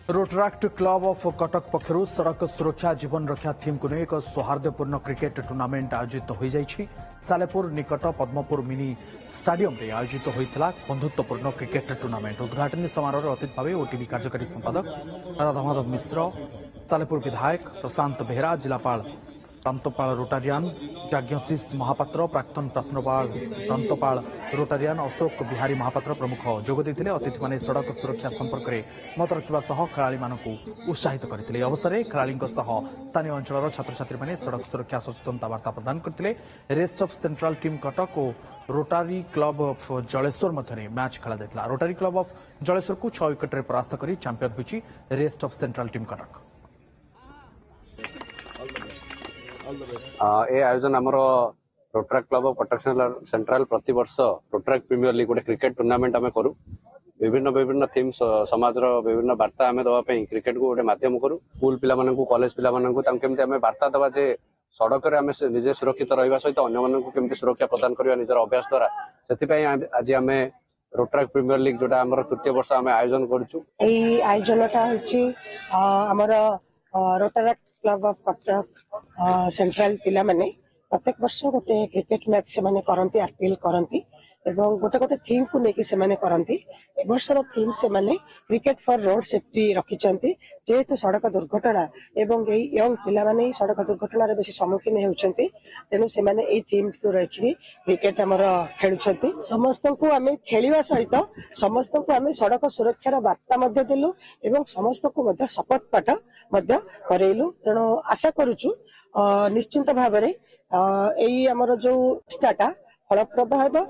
रोटराक्ट club of Cuttack पक्षर सड़क सुरक्षा जीवन रक्षा थीम को नहीं एक सौहार्दपूर्ण क्रिकेट टूर्नामेंट आयोजित हो जाइछि। सालेपुर निकट पद्मपुर मिनी स्टाडियम रे आयोजित होइथिला बंधुत्वपूर्ण क्रिकेट टूर्नामेंट। उद्घाटनी समारोह अतिथि भाव ओटीवी कार्यकारी संपादक राधामाधव मिश्र, सालेपुर विधायक प्रशांत बेहरा, जिलापाल प्रांतपाल रोटारियान जाज्ञशीष महापात्र, प्राक्तन प्रांतपाल रोटारियान अशोक बिहारी महापात्र प्रमुख जोगदेते। अतिथि माने सड़क सुरक्षा संपर्क में मत रखा खेलाड़ी उत्साहित करते। अवसर में खेलाड़ी स्थानीय अंचल छात्र छात्री मैंने सड़क सुरक्षा सचेतनता वार्ता प्रदान करते। Rest of central team Cuttack और रोटारी क्लब ऑफ जलेश्वर मध्य मैच खेल जाता। रोटारी क्लब ऑफ जलेश्वर को 6 विकेट परास्त कर चैंपियन होती rest of central team Cuttack. ए आयोजन आमर rotaract club of Cuttack central प्रति वर्ष रोटराक्ट प्रीमियर लीग गोटे क्रिकेट टूर्नामेंट आम करूँ। विभिन्न विभिन्न थीम समाज विभिन्न वार्ता आम दवाई क्रिकेट को गोटे मध्यम करूँ। स्कूल पिला कॉलेज पिला केमती आम वार्ता दवा जे सड़क आम निजे सुरक्षित रहा सहित अन्य सुरक्षा प्रदान करने निजर अभ्यास द्वारा से आज आम रोटराक्ट प्रीमियर लीग जोटा आम तृतीय वर्ष आम आयोजन करूँ। आयोजनटा रोटराक्ट क्लब ऑफ कटक सेंट्रल पिला माने प्रत्येक वर्ष गोटे क्रिकेट मैच से माने करंती अपील करंती एवं गोटे गोटे थीम को लेकिन से माने करंती। ए वर्षर थीम से माने क्रिकेट फॉर रोड सेफ्टी रखिचंती। जेहेतु सड़क दुर्घटना एवं यही यंग पिला माने सड़क दुर्घटना रे बेसी सम्मुखीन हेउचंती, तेनु से माने एई थीम को रखि क्रिकेट हमर खेलुचंती। समस्त को आमे खेलिवा सहित समस्त को आमे सड़क सुरक्षार वार्ता मध्ये देलु एवं समस्त को मध्ये शपथ पाठ मध्ये करेलु। तेनु आशा करूछु निश्चिंत भाबरे एई हमर जो स्टाटा फलप्रद हेबो।